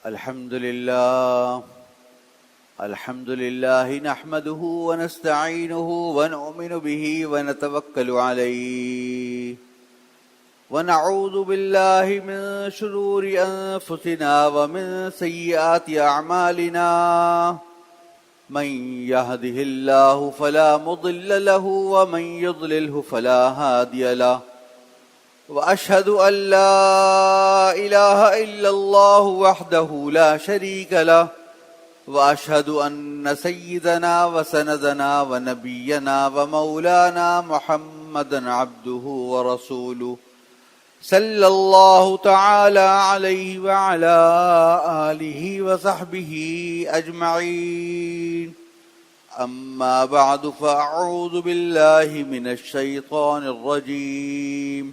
الحمد لله نحمده ونستعينه ونؤمن به ونتوكل عليه ونعوذ بالله من شرور أنفسنا ومن سيئات أعمالنا من يهده الله فلا مضل له ومن يضلله فلا هادي له وأشهد أن لا إله إلا الله وحده لا شريك له وأشهد أن سيدنا وسندنا ونبينا ومولانا محمدا عبده ورسوله صلى الله تعالى عليه وعلى آله وصحبه أجمعين أما بعد فأعوذ بالله من الشيطان الرجيم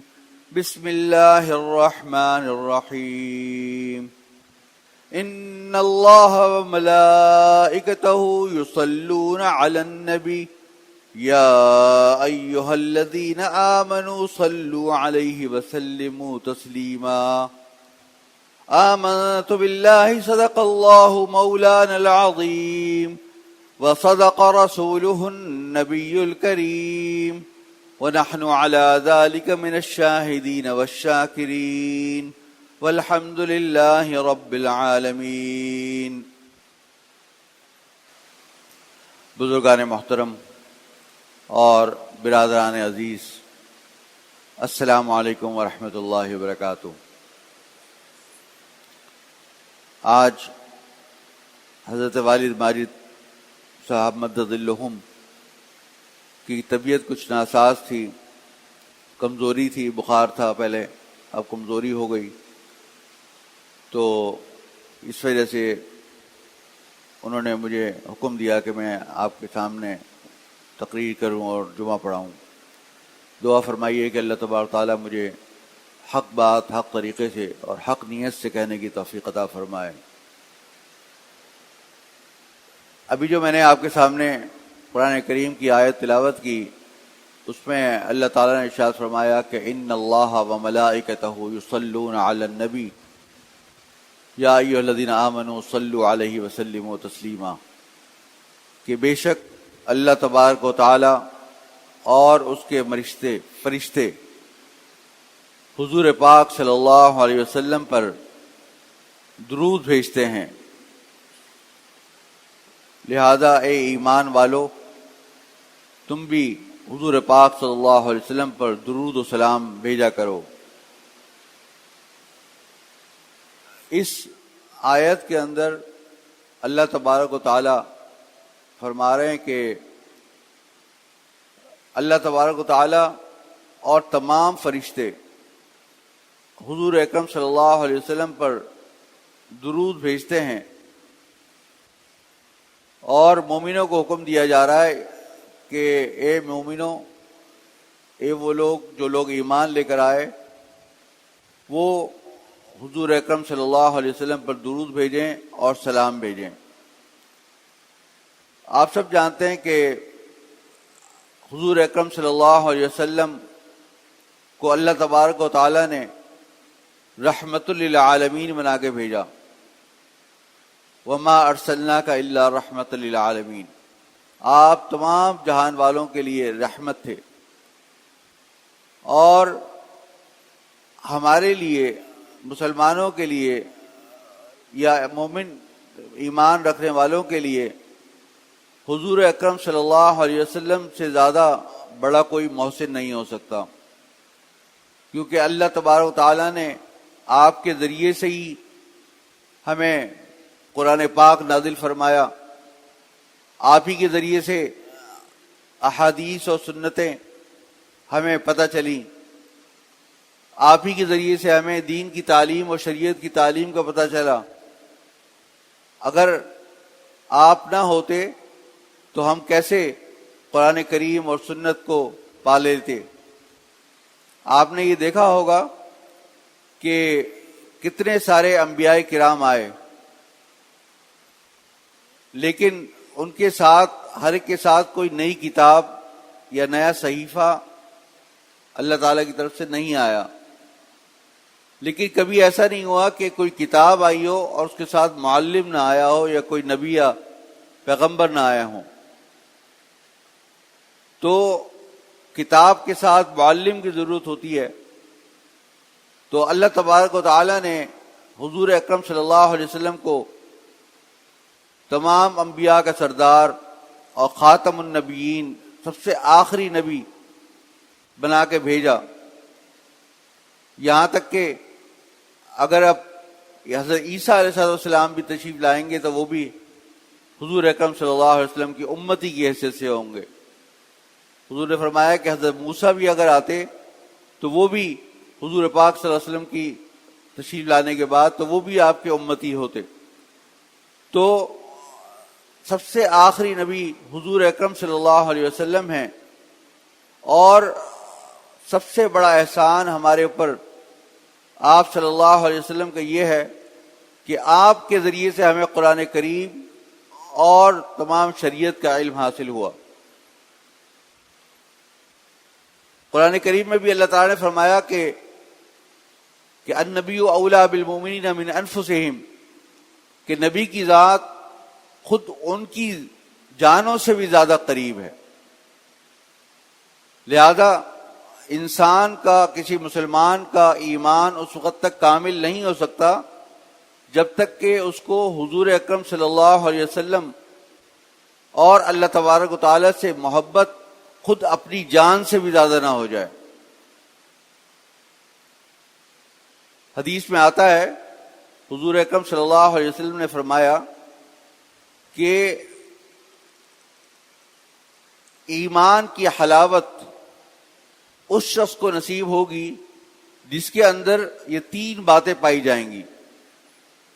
بسم الله الرحمن الرحيم إن الله وملائكته يصلون على النبي يا أيها الذين آمنوا صلوا عليه وسلموا تسليما آمنت بالله صدق الله مولانا العظيم وصدق رسوله النبي الكريم ونحن على ذلك من الشاهدين والشاكرين والحمد لله رب العالمين. بزرگان محترم اور برادران عزیز، السلام علیکم ورحمۃ اللہ وبرکاتہ. آج حضرت والد ماجد صاحب مدد اللہم کی طبیعت کچھ ناساز تھی، کمزوری تھی، بخار تھا پہلے، اب کمزوری ہو گئی، تو اس وجہ سے انہوں نے مجھے حکم دیا کہ میں آپ کے سامنے تقریر کروں اور جمعہ پڑھاؤں. دعا فرمائیے کہ اللہ تبارک تعالیٰ مجھے حق بات حق طریقے سے اور حق نیت سے کہنے کی توفیق عطا فرمائے. ابھی جو میں نے آپ کے سامنے قرآن کریم کی آیت تلاوت کی، اس میں اللہ تعالیٰ نے ارشاد فرمایا کہ ان اللہ وملائکتہ یصلون علی النبی یا ایھا الذین آمنوا صلوا علیہ وسلموا تسلیما، کہ بے شک اللہ تبارک و تعالی اور اس کے فرشتے حضور پاک صلی اللہ علیہ وسلم پر درود بھیجتے ہیں، لہذا اے ایمان والو تم بھی حضور پاک صلی اللہ علیہ وسلم پر درود و سلام بھیجا کرو. اس آیت کے اندر اللہ تبارک و تعالی فرما رہے ہیں کہ اللہ تبارک و تعالی اور تمام فرشتے حضور اکرم صلی اللہ علیہ وسلم پر درود بھیجتے ہیں، اور مومنوں کو حکم دیا جا رہا ہے کہ اے مومنوں، اے وہ لوگ جو لوگ ایمان لے کر آئے، وہ حضور اکرم صلی اللہ علیہ وسلم پر درود بھیجیں اور سلام بھیجیں. آپ سب جانتے ہیں کہ حضور اکرم صلی اللہ علیہ وسلم کو اللہ تبارک و تعالی نے رحمت للعالمین بنا کے بھیجا. وما ارسلناک الا رحمت للعالمین، آپ تمام جہان والوں کے لیے رحمت تھے. اور ہمارے لیے، مسلمانوں کے لیے یا مومن ایمان رکھنے والوں کے لیے حضور اکرم صلی اللہ علیہ وسلم سے زیادہ بڑا کوئی محسن نہیں ہو سکتا، کیونکہ اللہ تبارک و تعالیٰ نے آپ کے ذریعے سے ہی ہمیں قرآن پاک نازل فرمایا، آپ ہی کے ذریعے سے احادیث اور سنتیں ہمیں پتہ چلیں، آپ ہی کے ذریعے سے ہمیں دین کی تعلیم اور شریعت کی تعلیم کا پتہ چلا. اگر آپ نہ ہوتے تو ہم کیسے قرآن کریم اور سنت کو پا لیتے؟ آپ نے یہ دیکھا ہوگا کہ کتنے سارے انبیاء کرام آئے، لیکن ان کے ساتھ ہر ایک کے ساتھ کوئی نئی کتاب یا نیا صحیفہ اللہ تعالیٰ کی طرف سے نہیں آیا. لیکن کبھی ایسا نہیں ہوا کہ کوئی کتاب آئی ہو اور اس کے ساتھ معلم نہ آیا ہو یا کوئی نبی یا پیغمبر نہ آیا ہوں. تو کتاب کے ساتھ معلم کی ضرورت ہوتی ہے. تو اللہ تبارک و تعالی نے حضور اکرم صلی اللہ علیہ وسلم کو تمام انبیاء کا سردار اور خاتم النبیین، سب سے آخری نبی بنا کے بھیجا. یہاں تک کہ اگر اب حضرت عیسیٰ علیہ السلام بھی تشریف لائیں گے تو وہ بھی حضور اکرم صلی اللہ علیہ وسلم کی امتی کی حیثیت سے ہوں گے. حضور نے فرمایا کہ حضرت موسیٰ بھی اگر آتے تو وہ بھی حضور پاک صلی اللہ علیہ وسلم کی تشریف لانے کے بعد تو وہ بھی آپ کے امتی ہوتے. تو سب سے آخری نبی حضور اکرم صلی اللہ علیہ وسلم ہیں. اور سب سے بڑا احسان ہمارے اوپر آپ صلی اللہ علیہ وسلم کا یہ ہے کہ آپ کے ذریعے سے ہمیں قرآن کریم اور تمام شریعت کا علم حاصل ہوا. قرآن کریم میں بھی اللہ تعالیٰ نے فرمایا کہ النبی اولیٰ بالمؤمنین من انفسہم، کہ نبی کی ذات خود ان کی جانوں سے بھی زیادہ قریب ہے. لہذا انسان کا، کسی مسلمان کا ایمان اس وقت تک کامل نہیں ہو سکتا جب تک کہ اس کو حضور اکرم صلی اللہ علیہ وسلم اور اللہ تبارک و تعالیٰ سے محبت خود اپنی جان سے بھی زیادہ نہ ہو جائے. حدیث میں آتا ہے حضور اکرم صلی اللہ علیہ وسلم نے فرمایا کہ ایمان کی حلاوت اس شخص کو نصیب ہوگی جس کے اندر یہ تین باتیں پائی جائیں گی.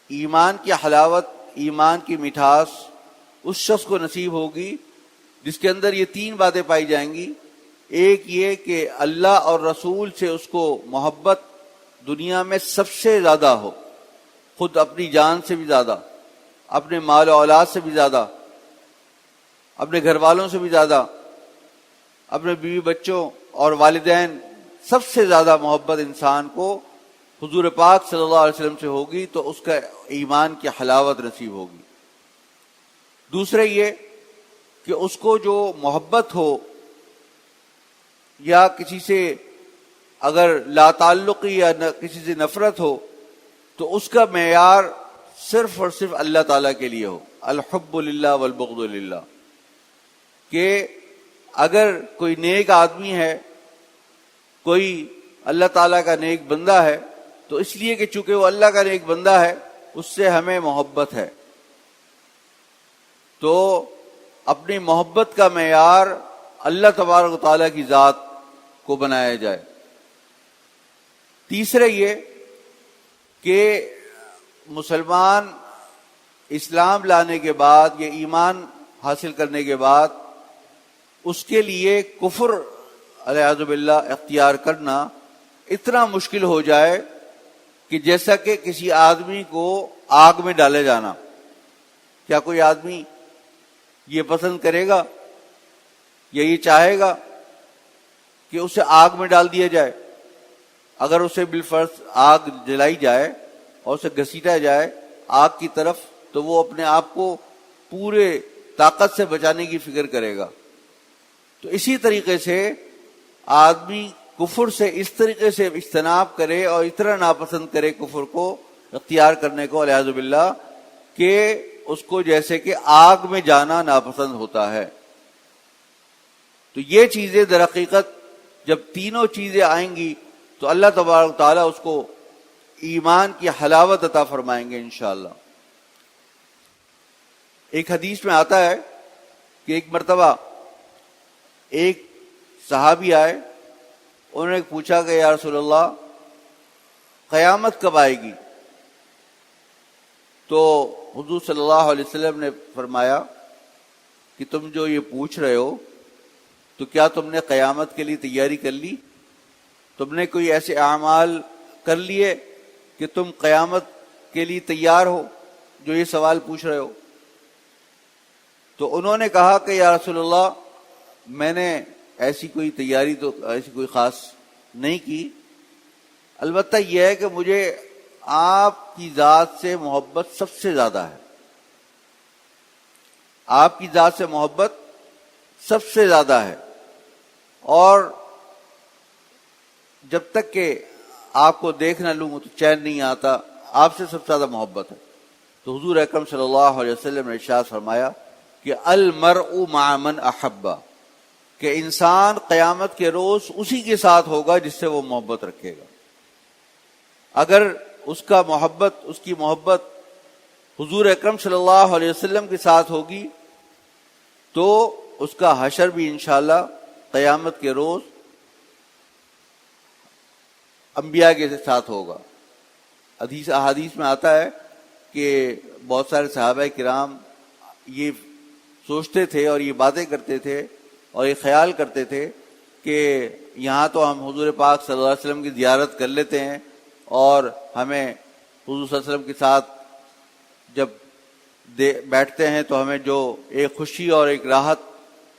ایمان کی حلاوت، ایمان کی مٹھاس اس شخص کو نصیب ہوگی جس کے اندر یہ تین باتیں پائی جائیں گی. ایک یہ کہ اللہ اور رسول سے اس کو محبت دنیا میں سب سے زیادہ ہو، خود اپنی جان سے بھی زیادہ، اپنے مال و اولاد سے بھی زیادہ، اپنے گھر والوں سے بھی زیادہ، اپنے بیوی بچوں اور والدین، سب سے زیادہ محبت انسان کو حضور پاک صلی اللہ علیہ وسلم سے ہوگی تو اس کا ایمان کی حلاوت نصیب ہوگی. دوسرے یہ کہ اس کو جو محبت ہو یا کسی سے اگر لا تعلقی یا کسی سے نفرت ہو تو اس کا معیار صرف اور صرف اللہ تعالیٰ کے لیے ہو. الحب للہ والبغض للہ. کہ اگر کوئی نیک آدمی ہے، کوئی اللہ تعالیٰ کا نیک بندہ ہے، تو اس لیے کہ چونکہ وہ اللہ کا نیک بندہ ہے اس سے ہمیں محبت ہے. تو اپنی محبت کا معیار اللہ تبارک و تعالیٰ کی ذات کو بنایا جائے. تیسرے یہ کہ مسلمان اسلام لانے کے بعد یا ایمان حاصل کرنے کے بعد اس کے لیے کفر والعیاذ باللہ اختیار کرنا اتنا مشکل ہو جائے کہ جیسا کہ کسی آدمی کو آگ میں ڈالے جانا. کیا کوئی آدمی یہ پسند کرے گا یا یہ چاہے گا کہ اسے آگ میں ڈال دیا جائے؟ اگر اسے بالفرض آگ جلائی جائے اور اسے گھسیٹا جائے آگ کی طرف تو وہ اپنے آپ کو پورے طاقت سے بچانے کی فکر کرے گا. تو اسی طریقے سے آدمی کفر سے اس طریقے سے اجتناب کرے اور اتنا ناپسند کرے کفر کو اختیار کرنے کو والعیاذ باللہ کہ اس کو جیسے کہ آگ میں جانا ناپسند ہوتا ہے. تو یہ چیزیں در حقیقت جب تینوں چیزیں آئیں گی تو اللہ تبارک تعالیٰ اس کو ایمان کی حلاوت عطا فرمائیں گے انشاءاللہ. ایک حدیث میں آتا ہے کہ ایک مرتبہ ایک صحابی آئے، انہوں نے پوچھا کہ یا رسول اللہ قیامت کب آئے گی؟ تو حضور صلی اللہ علیہ وسلم نے فرمایا کہ تم جو یہ پوچھ رہے ہو تو کیا تم نے قیامت کے لیے تیاری کر لی؟ تم نے کوئی ایسے اعمال کر لیے کہ تم قیامت کے لیے تیار ہو جو یہ سوال پوچھ رہے ہو؟ تو انہوں نے کہا کہ یا رسول اللہ میں نے ایسی کوئی تیاری تو ایسی کوئی خاص نہیں کی، البتہ یہ ہے کہ مجھے آپ کی ذات سے محبت سب سے زیادہ ہے، آپ کی ذات سے محبت سب سے زیادہ ہے، اور جب تک کہ آپ کو دیکھ نہ لوں تو چین نہیں آتا، آپ سے سب سے زیادہ محبت ہے۔ تو حضور اکرم صلی اللہ علیہ وسلم نے ارشاد فرمایا کہ المرء مع من احب، کہ انسان قیامت کے روز اسی کے ساتھ ہوگا جس سے وہ محبت رکھے گا۔ اگر اس کی محبت حضور اکرم صلی اللہ علیہ وسلم کے ساتھ ہوگی تو اس کا حشر بھی انشاءاللہ قیامت کے روز انبیاء کے ساتھ ہوگا۔ احادیث میں آتا ہے کہ بہت سارے صحابہ کرام یہ سوچتے تھے اور یہ باتیں کرتے تھے اور یہ خیال کرتے تھے کہ یہاں تو ہم حضور پاک صلی اللہ علیہ وسلم کی زیارت کر لیتے ہیں اور ہمیں حضور صلی اللہ علیہ وسلم کے ساتھ جب بیٹھتے ہیں تو ہمیں جو ایک خوشی اور ایک راحت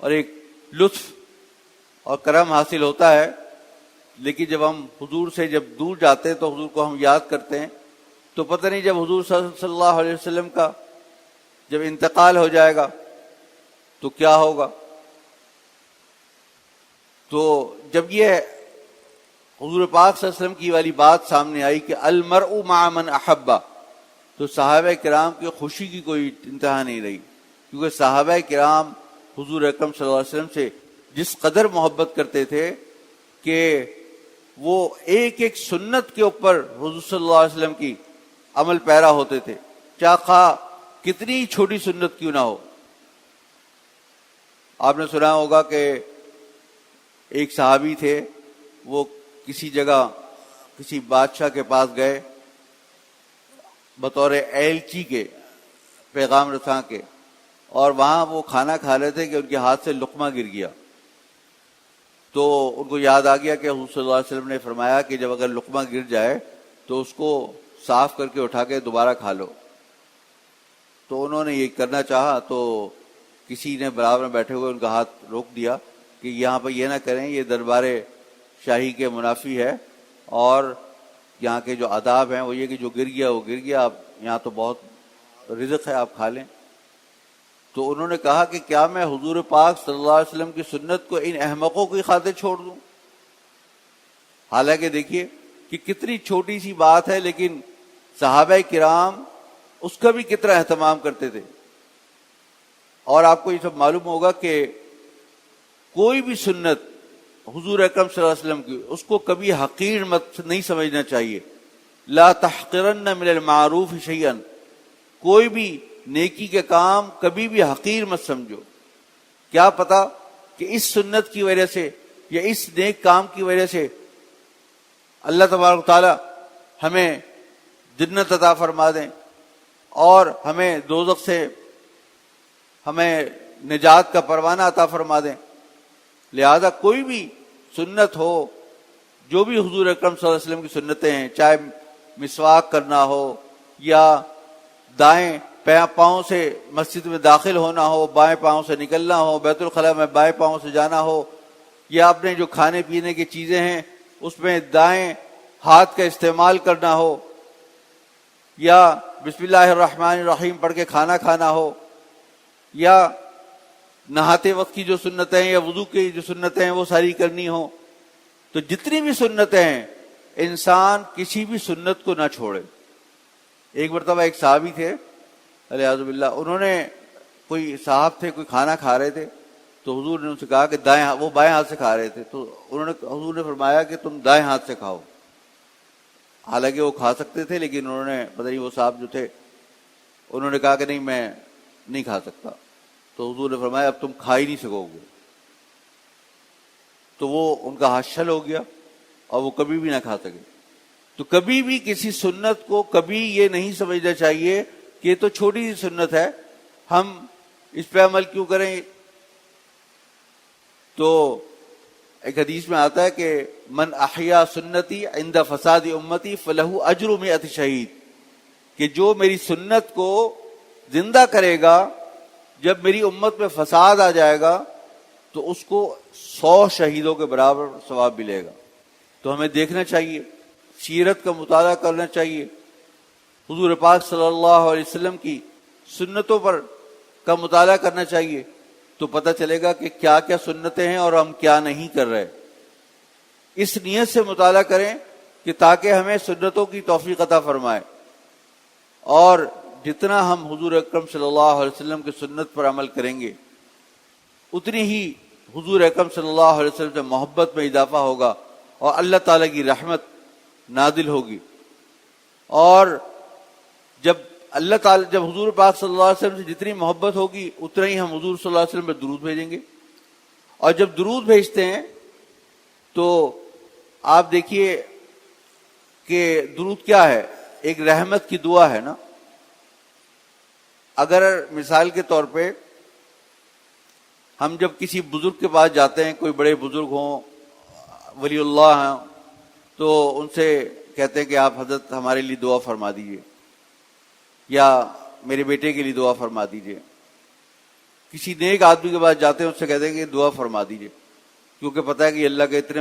اور ایک لطف اور کرم حاصل ہوتا ہے، لیکن جب ہم حضور سے جب دور جاتے ہیں تو حضور کو ہم یاد کرتے ہیں تو پتہ نہیں جب حضور صلی اللہ علیہ وسلم کا جب انتقال ہو جائے گا تو کیا ہوگا۔ تو جب یہ حضور پاک صلی اللہ علیہ وسلم کی والی بات سامنے آئی کہ المرء مع من احب، تو صحابہ کرام کی خوشی کی کوئی انتہا نہیں رہی، کیونکہ صحابہ کرام حضور اکرم صلی اللہ علیہ وسلم سے جس قدر محبت کرتے تھے کہ وہ ایک ایک سنت کے اوپر حضور صلی اللہ علیہ وسلم کی عمل پیرا ہوتے تھے، چاہے کتنی چھوٹی سنت کیوں نہ ہو۔ آپ نے سنا ہوگا کہ ایک صحابی تھے، وہ کسی جگہ کسی بادشاہ کے پاس گئے بطور ایلچی کے، پیغام رساں کے، اور وہاں وہ کھانا کھا رہے تھے کہ ان کے ہاتھ سے لقمہ گر گیا۔ تو ان کو یاد آ گیا کہ حضور صلی اللہ علیہ وسلم نے فرمایا کہ جب اگر لقمہ گر جائے تو اس کو صاف کر کے اٹھا کے دوبارہ کھا لو۔ تو انہوں نے یہ کرنا چاہا تو کسی نے برابر میں بیٹھے ہوئے ان کا ہاتھ روک دیا کہ یہاں پہ یہ نہ کریں، یہ دربار شاہی کے منافی ہے، اور یہاں کے جو آداب ہیں وہ یہ کہ جو گر گیا وہ گر گیا، آپ یہاں تو بہت رزق ہے، آپ کھا لیں۔ تو انہوں نے کہا کہ کیا میں حضور پاک صلی اللہ علیہ وسلم کی سنت کو ان احمقوں کی خاطر چھوڑ دوں؟ حالانکہ دیکھیے کہ کتنی چھوٹی سی بات ہے، لیکن صحابہ کرام اس کا بھی کتنا اہتمام کرتے تھے۔ اور آپ کو یہ سب معلوم ہوگا کہ کوئی بھی سنت حضور اکرم صلی اللہ علیہ وسلم کی، اس کو کبھی حقیر مت نہیں سمجھنا چاہیے۔ لا تحقرن من المعروف شیئا، کوئی بھی نیکی کے کام کبھی بھی حقیر مت سمجھو۔ کیا پتا کہ اس سنت کی وجہ سے یا اس نیک کام کی وجہ سے اللہ تبارک و تعالی ہمیں جنت عطا فرما دیں اور ہمیں دوزخ سے ہمیں نجات کا پروانہ عطا فرما دیں۔ لہذا کوئی بھی سنت ہو، جو بھی حضور اکرم صلی اللہ علیہ وسلم کی سنتیں ہیں، چاہے مسواک کرنا ہو یا دائیں پاؤں سے مسجد میں داخل ہونا ہو، بائیں پاؤں سے نکلنا ہو، بیت الخلاء میں بائیں پاؤں سے جانا ہو، یا اپنے جو کھانے پینے کی چیزیں ہیں اس میں دائیں ہاتھ کا استعمال کرنا ہو، یا بسم اللہ الرحمن الرحیم پڑھ کے کھانا کھانا ہو، یا نہاتے وقت کی جو سنتیں ہیں یا وضو کی جو سنتیں ہیں وہ ساری کرنی ہو، تو جتنی بھی سنتیں ہیں انسان کسی بھی سنت کو نہ چھوڑے۔ ایک مرتبہ ایک صحابی تھے علیہ باللہ، انہوں نے کوئی صاحب تھے، کوئی کھانا کھا رہے تھے، تو حضور نے ان سے کہا کہ وہ بائیں ہاتھ سے کھا رہے تھے، تو حضور نے فرمایا کہ تم دائیں ہاتھ سے کھاؤ۔ حالانکہ وہ کھا سکتے تھے، لیکن انہوں نے پتہ نہیں وہ صاحب جو تھے انہوں نے کہا کہ نہیں، میں نہیں کھا سکتا۔ تو حضور نے فرمایا اب تم کھا ہی نہیں سکو گے۔ تو وہ ان کا ہاتھ شل ہو گیا اور وہ کبھی بھی نہ کھا سکے۔ تو کبھی بھی کسی سنت کو کبھی یہ نہیں سمجھنا چاہیے کہ یہ تو چھوٹی سی سنت ہے، ہم اس پہ عمل کیوں کریں۔ تو ایک حدیث میں آتا ہے کہ من احیا سنتی عند فساد امتی فلہ اجر 100 شہید، کہ جو میری سنت کو زندہ کرے گا جب میری امت میں فساد آ جائے گا تو اس کو 100 شہیدوں کے برابر ثواب ملے گا۔ تو ہمیں دیکھنا چاہیے سیرت کا مطالعہ کرنا چاہیے، حضور پاک صلی اللہ علیہ وسلم کی سنتوں پر کا مطالعہ کرنا چاہیے، تو پتہ چلے گا کہ کیا کیا سنتیں ہیں اور ہم کیا نہیں کر رہے۔ اس نیت سے مطالعہ کریں کہ تاکہ ہمیں سنتوں کی توفیق عطا فرمائے، اور جتنا ہم حضور اکرم صلی اللہ علیہ وسلم کی سنت پر عمل کریں گے اتنی ہی حضور اکرم صلی اللہ علیہ وسلم سے محبت میں اضافہ ہوگا اور اللہ تعالیٰ کی رحمت نازل ہوگی۔ اور جب حضور پاک صلی اللہ علیہ وسلم سے جتنی محبت ہوگی اتنا ہی ہم حضور صلی اللہ علیہ وسلم پہ درود بھیجیں گے، اور جب درود بھیجتے ہیں تو آپ دیکھیے کہ درود کیا ہے، ایک رحمت کی دعا ہے نا۔ اگر مثال کے طور پہ ہم جب کسی بزرگ کے پاس جاتے ہیں، کوئی بڑے بزرگ ہوں، ولی اللہ ہیں، تو ان سے کہتے ہیں کہ آپ حضرت ہمارے لیے دعا فرما دیجئے، یا میرے بیٹے کے لیے دعا فرما دیجئے۔ کسی نیک آدمی کے پاس جاتے ہیں، اس سے کہتے ہیں کہ دعا فرما دیجئے، کیونکہ پتہ ہے کہ اللہ کے اتنے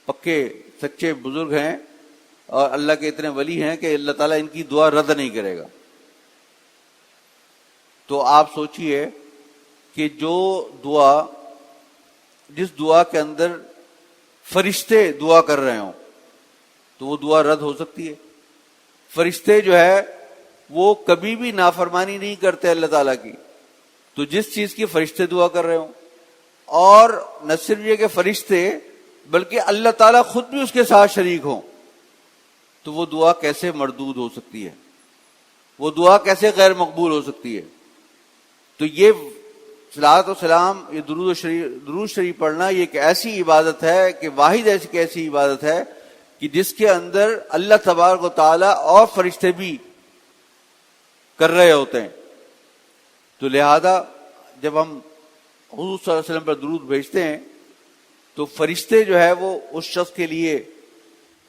پکے سچے بزرگ ہیں اور اللہ کے اتنے ولی ہیں کہ اللہ تعالیٰ ان کی دعا رد نہیں کرے گا۔ تو آپ سوچئے کہ جس دعا کے اندر فرشتے دعا کر رہے ہوں تو وہ دعا رد ہو سکتی ہے؟ فرشتے جو ہے وہ کبھی بھی نافرمانی نہیں کرتے اللہ تعالیٰ کی، تو جس چیز کی فرشتے دعا کر رہے ہوں، اور نہ صرف یہ کہ فرشتے بلکہ اللہ تعالیٰ خود بھی اس کے ساتھ شریک ہوں، تو وہ دعا کیسے مردود ہو سکتی ہے؟ وہ دعا کیسے غیر مقبول ہو سکتی ہے؟ تو یہ صلاۃ و سلام، یہ درود شریف پڑھنا، یہ ایک ایسی عبادت ہے کہ واحد ایسی عبادت ہے کہ جس کے اندر اللہ تبارک و تعالیٰ اور فرشتے بھی کر رہے ہوتے ہیں۔ تو لہذا جب ہم حضور صلی اللہ علیہ وسلم پر درود بھیجتے ہیں تو فرشتے جو ہے وہ اس شخص کے لیے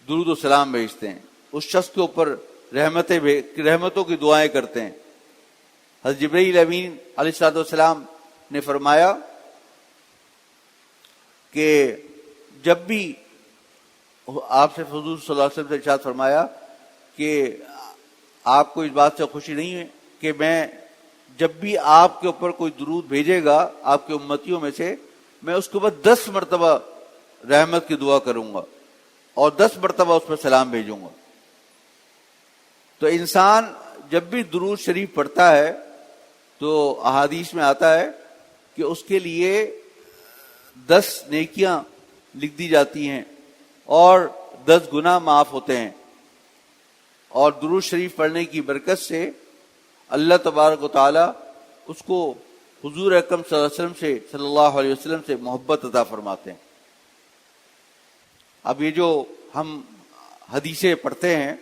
درود و سلام بھیجتے ہیں، اس شخص کے اوپر رحمتوں کی دعائیں کرتے ہیں۔ حضرت جبرائیل امین علیہ السلام نے فرمایا کہ جب بھی آپ سے حضور صلی اللہ علیہ وسلم سے ارشاد فرمایا کہ آپ کو اس بات سے خوشی نہیں ہے کہ میں جب بھی آپ کے اوپر کوئی درود بھیجے گا آپ کے امتیوں میں سے، میں اس کے اوپر 10 مرتبہ رحمت کی دعا کروں گا اور 10 مرتبہ اس پر سلام بھیجوں گا۔ تو انسان جب بھی درود شریف پڑھتا ہے تو احادیث میں آتا ہے کہ اس کے لیے 10 نیکیاں لکھ دی جاتی ہیں اور 10 گناہ معاف ہوتے ہیں، اور درود شریف پڑھنے کی برکت سے اللہ تبارک و تعالی اس کو حضور اکرم صلی اللہ علیہ وسلم سے محبت عطا فرماتے ہیں۔ اب یہ جو ہم حدیثیں پڑھتے ہیں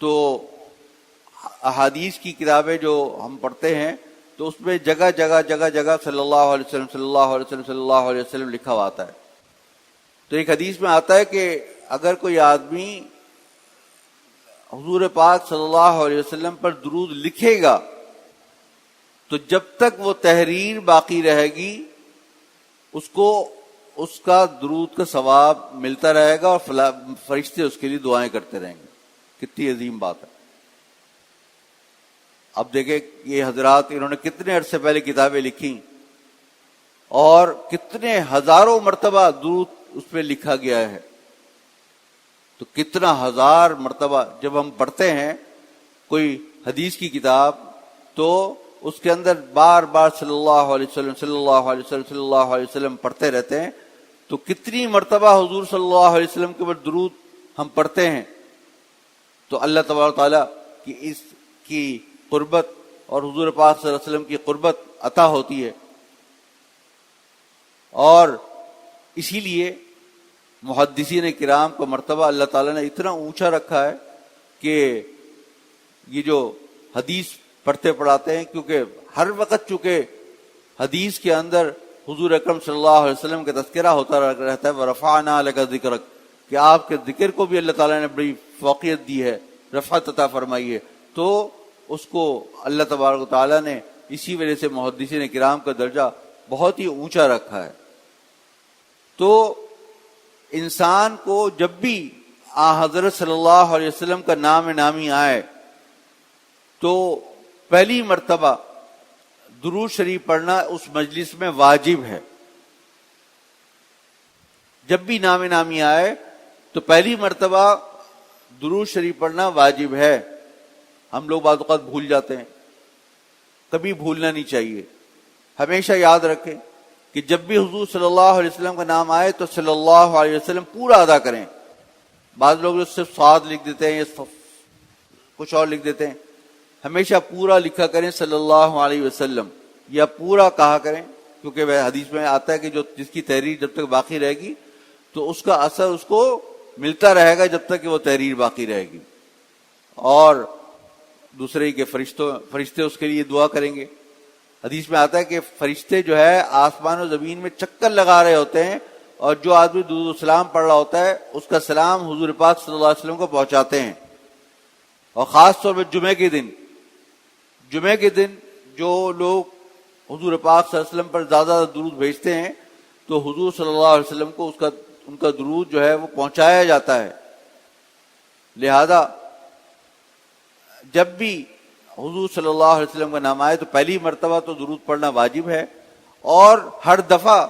تو احادیث کی کتابیں جو ہم پڑھتے ہیں تو اس میں جگہ جگہ صلی اللہ علیہ وسلم صلی اللہ علیہ وسلم صلی اللہ علیہ وسلم لکھا ہوا آتا ہے۔ تو ایک حدیث میں آتا ہے کہ اگر کوئی آدمی حضور پاک صلی اللہ علیہ وسلم پر درود لکھے گا تو جب تک وہ تحریر باقی رہے گی اس کو اس کا درود کا ثواب ملتا رہے گا، اور فرشتے اس کے لیے دعائیں کرتے رہیں گے۔ کتنی عظیم بات ہے۔ اب دیکھیں یہ حضرات انہوں نے کتنے عرصے پہلے کتابیں لکھی اور کتنے ہزاروں مرتبہ درود اس پہ لکھا گیا ہے، تو کتنا ہزار مرتبہ جب ہم پڑھتے ہیں کوئی حدیث کی کتاب تو اس کے اندر بار بار صلی اللہ علیہ وسلم صلی اللہ علیہ وسلم صلی اللہ علیہ وسلم پڑھتے رہتے ہیں، تو کتنی مرتبہ حضور صلی اللہ علیہ وسلم کے اوپر درود ہم پڑھتے ہیں تو اللہ تبارک و تعالیٰ کی اس کی قربت اور حضور پاک صلی اللہ علیہ وسلم کی قربت عطا ہوتی ہے۔ اور اسی لیے محدثین کرام کو مرتبہ اللہ تعالیٰ نے اتنا اونچا رکھا ہے کہ یہ جو حدیث پڑھتے پڑھاتے ہیں، کیونکہ ہر وقت چونکہ حدیث کے اندر حضور اکرم صلی اللہ علیہ وسلم کا تذکرہ ہوتا رہتا ہے، وَرَفَعْنَا لَكَ ذِكْرَكَ، کہ آپ کے ذکر کو بھی اللہ تعالیٰ نے بڑی فوقیت دی ہے، رفعت عطا فرمائی ہے، تو اس کو اللہ تبارک و تعالیٰ نے اسی وجہ سے محدثین کرام کا درجہ بہت ہی اونچا رکھا ہے۔ تو انسان کو جب بھی حضرت صلی اللہ علیہ وسلم کا نام نامی آئے تو پہلی مرتبہ درود شریف پڑھنا اس مجلس میں واجب ہے. جب بھی نام نامی آئے تو پہلی مرتبہ درود شریف پڑھنا واجب ہے. ہم لوگ بعض اوقات بھول جاتے ہیں، کبھی بھولنا نہیں چاہیے. ہمیشہ یاد رکھیں کہ جب بھی حضور صلی اللہ علیہ وسلم کا نام آئے تو صلی اللہ علیہ وسلم پورا ادا کریں. بعض لوگ صرف صاد لکھ دیتے ہیں یا کچھ اور لکھ دیتے ہیں. ہمیشہ پورا لکھا کریں صلی اللہ علیہ وسلم، یا پورا کہا کریں، کیونکہ وہ حدیث میں آتا ہے کہ جس کی تحریر جب تک باقی رہے گی تو اس کا اثر اس کو ملتا رہے گا جب تک کہ وہ تحریر باقی رہے گی. اور دوسرے کے فرشتے اس کے لیے دعا کریں گے. حدیث میں آتا ہے کہ فرشتے جو ہے آسمان و زمین میں چکر لگا رہے ہوتے ہیں، اور جو آدمی درود و سلام پڑھ رہا ہوتا ہے اس کا سلام حضور پاک صلی اللہ علیہ وسلم کو پہنچاتے ہیں. اور خاص طور پہ جمعے کے دن جو لوگ حضور پاک صلی اللہ علیہ وسلم پر زیادہ درود بھیجتے ہیں تو حضور صلی اللہ علیہ وسلم کو ان کا درود جو ہے وہ پہنچایا جاتا ہے. لہذا جب بھی حضور صلی اللہ علیہ وسلم کا نام آئے تو پہلی مرتبہ تو درود پڑھنا واجب ہے، اور ہر دفعہ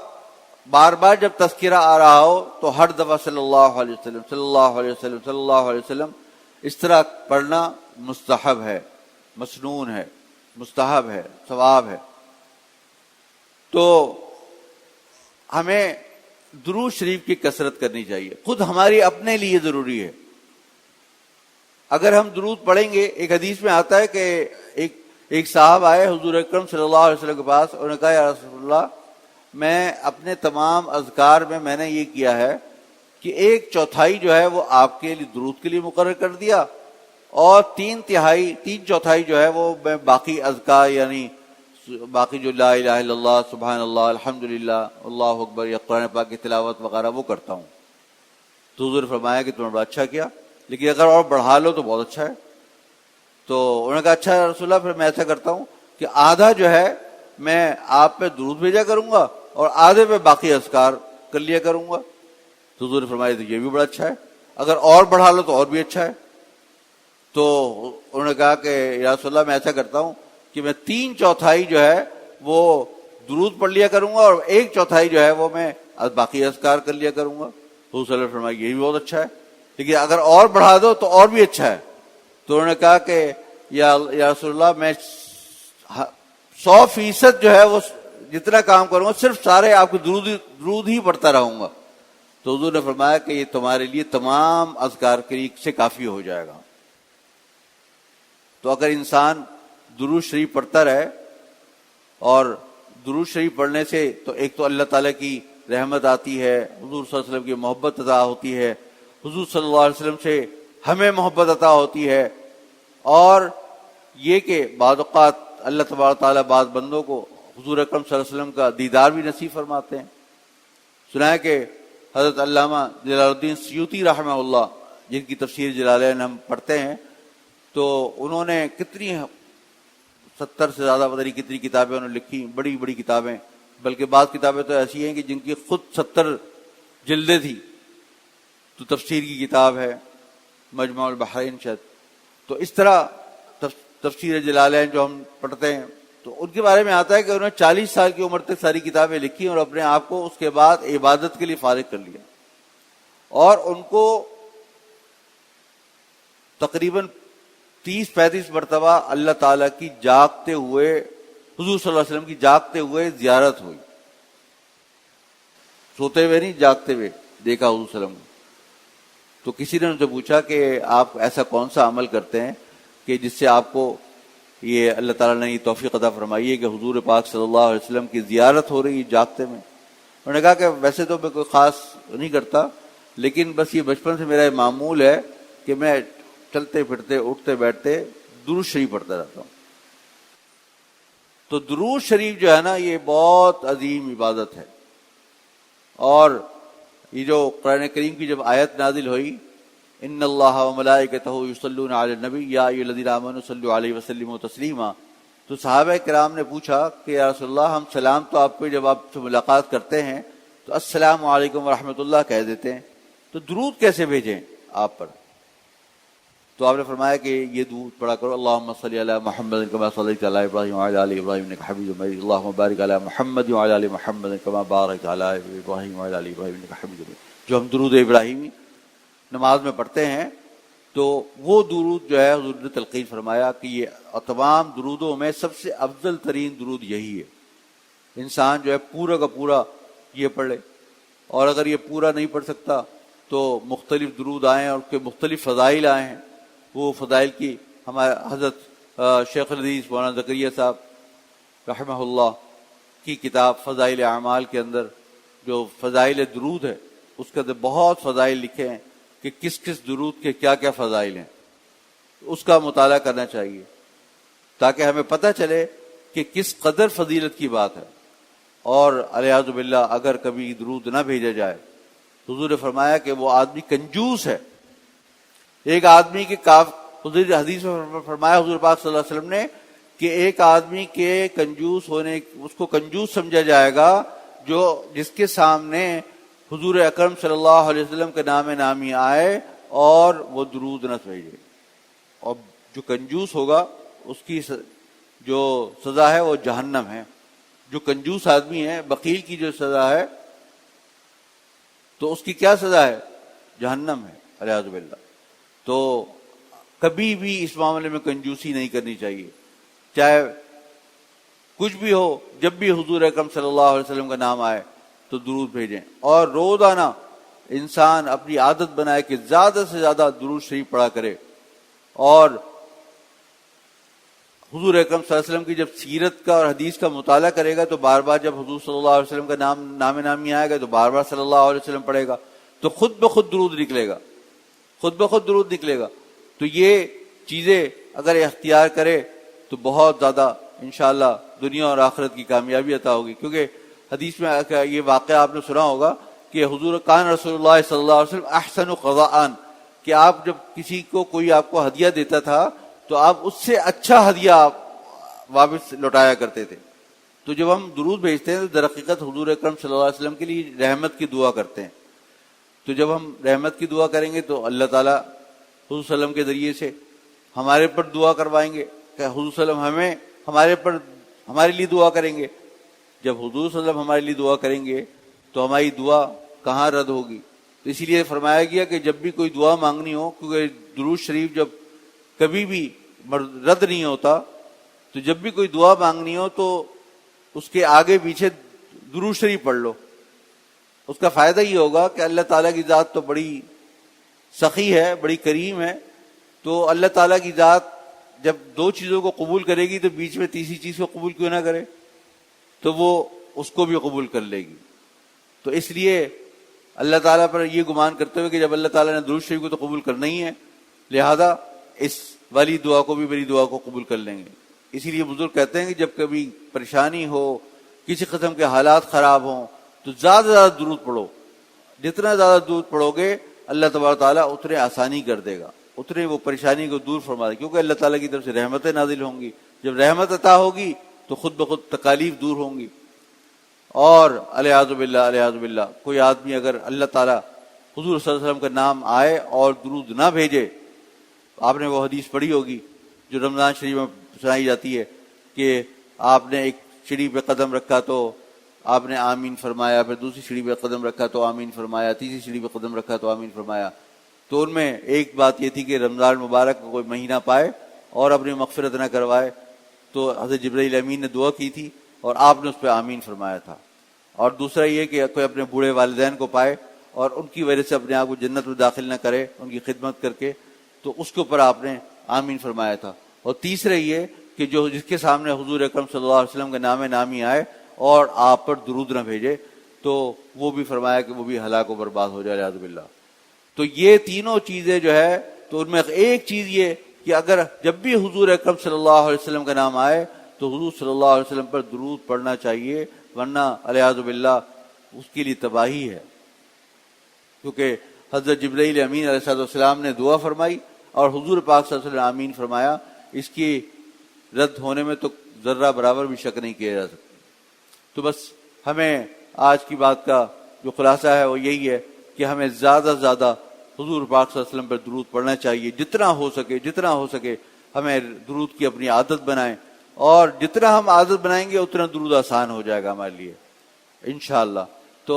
بار بار جب تذکرہ آ رہا ہو تو ہر دفعہ صلی اللہ علیہ وسلم صلی اللہ علیہ وسلم صلی اللہ علیہ وسلم اس طرح پڑھنا مستحب ہے، مسنون ہے، مستحب ہے، ثواب ہے. تو ہمیں درود شریف کی کثرت کرنی چاہیے. خود ہماری اپنے لیے ضروری ہے. اگر ہم درود پڑھیں گے، ایک حدیث میں آتا ہے کہ ایک صاحب آئے حضور اکرم صلی اللہ علیہ وسلم کے پاس، انہوں نے کہا یا رسول اللہ، میں اپنے تمام اذکار میں نے یہ کیا ہے کہ 1/4 جو ہے وہ آپ کے لیے درود کے لیے مقرر کر دیا، اور 3/4 جو ہے وہ میں باقی اذکار یعنی باقی جو لا الہ الا اللہ، سبحان اللہ، الحمدللہ، اللہ اکبر یا قرآن پاک کی تلاوت وغیرہ وہ کرتا ہوں. تو حضور نے فرمایا کہ تم نے بڑا اچھا کیا، لیکن اگر اور بڑھا لو تو بہت اچھا ہے. تو انہوں نے کہا اچھا یا رسول اللہ، پھر میں ایسا کرتا ہوں کہ آدھا جو ہے میں آپ پہ درود بھیجا کروں گا اور آدھے پہ باقی اذکار کر لیا کروں گا. تو حضور نے فرمایا تو یہ بھی بڑا اچھا ہے، اگر اور بڑھا لو تو اور بھی اچھا ہے. تو انہوں نے کہا کہ یا رسول اللہ، میں ایسا کرتا ہوں کہ میں 3/4 جو ہے وہ درود پڑھ لیا کروں گا اور 1/4 جو ہے وہ میں باقی اذکار کر لیا کروں گا. حضور صلی اللہ علیہ وسلم فرمایا یہ بھی بہت اچھا ہے، لیکن اگر اور بڑھا دو تو اور بھی اچھا ہے. تو انہوں نے کہا کہ یا رسول اللہ، میں 100% جو ہے وہ جتنا کام کروں گا صرف سارے آپ کو درود ہی پڑھتا رہوں گا. تو حضور نے فرمایا کہ یہ تمہارے لیے تمام اذکار کے سے کافی ہو جائے گا. تو اگر انسان درود شریف پڑھتا رہے، اور درود شریف پڑھنے سے تو ایک تو اللہ تعالیٰ کی رحمت آتی ہے، حضور صلی اللہ علیہ وسلم کی محبت عطا ہوتی ہے، حضور صلی اللہ علیہ وسلم سے ہمیں محبت عطا ہوتی ہے، اور یہ کہ بعض اوقات اللہ تبارک تعالیٰ بعض بندوں کو حضور اکرم صلی اللہ علیہ وسلم کا دیدار بھی نصیب فرماتے ہیں. سنا ہے کہ حضرت علامہ جلال الدین سیوطی رحمہ اللہ، جن کی تفسیر جلالین ہم پڑھتے ہیں، تو انہوں نے کتنی 70 سے زیادہ پتہ نہیں کتنی کتابیں انہوں نے لکھی، بڑی بڑی کتابیں، بلکہ بعض کتابیں تو ایسی ہیں کہ جن کی خود 70 جلدیں تھی. تو تفسیر کی کتاب ہے مجمع البحرین شاید. تو اس طرح تفسیر جلالین جو ہم پڑھتے ہیں تو ان کے بارے میں آتا ہے کہ انہوں نے 40 سال کی عمر تک ساری کتابیں لکھی اور اپنے آپ کو اس کے بعد عبادت کے لیے فارغ کر لیا، اور ان کو تقریباً 30-35 مرتبہ اللہ تعالیٰ کی جاگتے ہوئے، حضور صلی اللہ علیہ وسلم کی جاگتے ہوئے زیارت ہوئی. سوتے ہوئے نہیں، جاگتے ہوئے دیکھا حضور صلی اللہ علیہ وسلم. تو کسی نے ان سے پوچھا کہ آپ ایسا کون سا عمل کرتے ہیں کہ جس سے آپ کو یہ اللہ تعالیٰ نے یہ توفیق عطا فرمائی ہے کہ حضور پاک صلی اللہ علیہ وسلم کی زیارت ہو رہی ہے جاگتے میں؟ انہوں نے کہا کہ ویسے تو میں کوئی خاص نہیں کرتا، لیکن بس یہ بچپن سے میرا معمول ہے کہ میں چلتے پھرتے اٹھتے بیٹھتے درود شریف پڑھتا رہتا ہوں. تو درود شریف جو ہے نا یہ بہت عظیم عبادت ہے. اور یہ جو قرآن کریم کی جب آیت نازل ہوئی، ان اللہ وملائکتہ یصلون علی النبی یا ایھا الذین آمنوا صلوا علیہ وسلموا تسلیما، تو صحابہ کرام نے پوچھا کہ یا رسول اللہ، ہم سلام تو آپ کو جب آپ سے ملاقات کرتے ہیں تو السلام علیکم ورحمۃ اللہ کہہ دیتے ہیں، تو درود کیسے بھیجیں آپ پر؟ تو آپ نے فرمایا کہ یہ درود پڑھا کرو، اللہم صلی علی محمد کما صلیت علی ابراہیم وعلی آل ابراہیم انک حمید مجید، اللہم بارک علی محمد وعلی آل محمد کما بارکت علی ابراہیم وعلی آل ابراہیم انک حمید مجید۔ جو ہم درود ابراہیمی نماز میں پڑھتے ہیں تو وہ درود جو ہے حضور نے تلقین فرمایا کہ یہ تمام درودوں میں سب سے افضل ترین درود یہی ہے۔ انسان جو ہے پورا کا پورا یہ پڑھ لے، اور اگر یہ پورا نہیں پڑھ سکتا تو مختلف درود آئے ہیں اور اس کے مختلف فضائل آئے ہیں۔ وہ فضائل کی ہمارے حضرت شیخ الحدیث مولانا زکریا صاحب رحمہ اللہ کی کتاب فضائل اعمال کے اندر جو فضائل درود ہے اس کے اندر بہت فضائل لکھے ہیں کہ کس کس درود کے کیا کیا فضائل ہیں، اس کا مطالعہ کرنا چاہیے تاکہ ہمیں پتہ چلے کہ کس قدر فضیلت کی بات ہے۔ اور الیاذ باللہ اگر کبھی درود نہ بھیجا جائے، حضور نے فرمایا کہ وہ آدمی کنجوس ہے۔ ایک آدمی کے حضور حدیث میں فرمایا حضور پاک صلی اللہ علیہ وسلم نے کہ ایک آدمی کے کنجوس ہونے، اس کو کنجوس سمجھا جائے گا جس کے سامنے حضور اکرم صلی اللہ علیہ وسلم کے نام نامی آئے اور وہ درود نہ بھیجے۔ اور جو کنجوس ہوگا اس کی جو سزا ہے وہ جہنم ہے۔ جو کنجوس آدمی ہے، بخیل کی جو سزا ہے تو اس کی کیا سزا ہے؟ جہنم ہے الیاذ باللہ۔ تو کبھی بھی اس معاملے میں کنجوسی نہیں کرنی چاہیے، چاہے کچھ بھی ہو، جب بھی حضور اکرم صلی اللہ علیہ وسلم کا نام آئے تو درود بھیجیں۔ اور روزانہ انسان اپنی عادت بنائے کہ زیادہ سے زیادہ درود شریف پڑھا کرے۔ اور حضور اکرم صلی اللہ علیہ وسلم کی جب سیرت کا اور حدیث کا مطالعہ کرے گا تو بار بار جب حضور صلی اللہ علیہ وسلم کا نام نامی آئے گا تو بار بار صلی اللہ علیہ وسلم پڑھے گا تو خود بخود درود نکلے گا، خود بخود درود نکلے گا۔ تو یہ چیزیں اگر اختیار کرے تو بہت زیادہ انشاءاللہ دنیا اور آخرت کی کامیابی عطا ہوگی۔ کیونکہ حدیث میں یہ واقعہ آپ نے سنا ہوگا کہ حضور کان رسول اللہ صلی اللہ علیہ وسلم احسن قضاء، کہ آپ جب کسی کو کوئی آپ کو ہدیہ دیتا تھا تو آپ اس سے اچھا ہدیہ آپ واپس لوٹایا کرتے تھے۔ تو جب ہم درود بھیجتے ہیں تو در حقیقت حضور اکرم صلی اللہ علیہ وسلم کے لیے رحمت کی دعا کرتے ہیں۔ تو جب ہم رحمت کی دعا کریں گے تو اللہ تعالیٰ حضور صلی اللہ علیہ وسلم کے ذریعے سے ہمارے پر دعا کروائیں گے کہ حضور صلی اللہ علیہ وسلم ہمارے لیے دعا کریں گے۔ جب حضور صلی اللہ علیہ وسلم ہمارے لیے دعا کریں گے تو ہماری دعا کہاں رد ہوگی؟ تو اسی لیے فرمایا گیا کہ جب بھی کوئی دعا مانگنی ہو، کیونکہ درود شریف جب کبھی بھی رد نہیں ہوتا، تو جب بھی کوئی دعا مانگنی ہو تو اس کے آگے پیچھے درود شریف پڑھ لو۔ اس کا فائدہ یہ ہوگا کہ اللہ تعالیٰ کی ذات تو بڑی سخی ہے، بڑی کریم ہے، تو اللہ تعالیٰ کی ذات جب دو چیزوں کو قبول کرے گی تو بیچ میں تیسری چیز کو قبول کیوں نہ کرے؟ تو وہ اس کو بھی قبول کر لے گی۔ تو اس لیے اللہ تعالیٰ پر یہ گمان کرتے ہوئے کہ جب اللہ تعالیٰ نے درود شریف کو تو قبول کرنا ہی ہے، لہذا اس والی دعا کو بھی، میری دعا کو قبول کر لیں گے۔ اسی لیے بزرگ کہتے ہیں کہ جب کبھی پریشانی ہو، کسی قسم کے حالات خراب ہوں تو زیادہ سے زیادہ درود پڑھو۔ جتنا زیادہ درود پڑھو گے اللہ تبارک تعالیٰ اتنے آسانی کر دے گا، اتنے وہ پریشانی کو دور فرما دے، کیونکہ اللہ تعالیٰ کی طرف سے رحمتیں نازل ہوں گی۔ جب رحمت عطا ہوگی تو خود بخود تکالیف دور ہوں گی۔ اور الیاذ باللہ کوئی آدمی اگر اللہ تعالیٰ حضور صلی اللہ علیہ وسلم کا نام آئے اور درود نہ بھیجے، آپ نے وہ حدیث پڑھی ہوگی جو رمضان شریف میں سنائی جاتی ہے کہ آپ نے ایک سیڑھی پہ قدم رکھا تو آپ نے آمین فرمایا، پھر دوسری سیڑھی پہ قدم رکھا تو آمین فرمایا، تیسری سیڑھی پہ قدم رکھا تو آمین فرمایا۔ تو ان میں ایک بات یہ تھی کہ رمضان مبارک کا کوئی مہینہ پائے اور اپنی مغفرت نہ کروائے، تو حضرت جبرائیل امین نے دعا کی تھی اور آپ نے اس پہ آمین فرمایا تھا۔ اور دوسرا یہ کہ کوئی اپنے بوڑھے والدین کو پائے اور ان کی وجہ سے اپنے آپ کو جنت میں داخل نہ کرے ان کی خدمت کر کے، تو اس کے اوپر آپ نے آمین فرمایا تھا۔ اور تیسرا یہ کہ جس کے سامنے حضور اکرم صلی اللہ علیہ وسلم کا نام نامی آئے اور آپ پر درود نہ بھیجے تو وہ بھی فرمایا کہ وہ بھی ہلاک و برباد ہو جائے اعوذ باللہ۔ تو یہ تینوں چیزیں جو ہے، تو ان میں ایک چیز یہ کہ اگر جب بھی حضور اکرم صلی اللہ علیہ وسلم کا نام آئے تو حضور صلی اللہ علیہ وسلم پر درود پڑھنا چاہیے، ورنہ اعوذ باللہ اس کے لیے تباہی ہے۔ کیونکہ حضرت جبرائیل امین علیہ السلام نے دعا فرمائی اور حضور پاک صلی اللہ علیہ وسلم نے آمین فرمایا، اس کی رد ہونے میں تو ذرہ برابر بھی شک نہیں کیا جا سکتا۔ تو بس ہمیں آج کی بات کا جو خلاصہ ہے وہ یہی ہے کہ ہمیں زیادہ سے زیادہ حضور پاک صلی اللہ علیہ وسلم پر درود پڑھنا چاہیے، جتنا ہو سکے ہمیں درود کی اپنی عادت بنائیں، اور جتنا ہم عادت بنائیں گے اتنا درود آسان ہو جائے گا ہمارے لیے انشاءاللہ۔ تو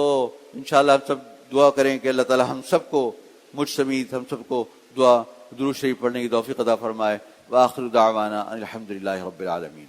انشاءاللہ ہم سب دعا کریں کہ اللہ تعالی ہم سب کو، مجھ سمیت ہم سب کو درود شریف پڑھنے کی توفیق عطا فرمائے۔ وآخر دعوانا الحمدللہ رب العالمین۔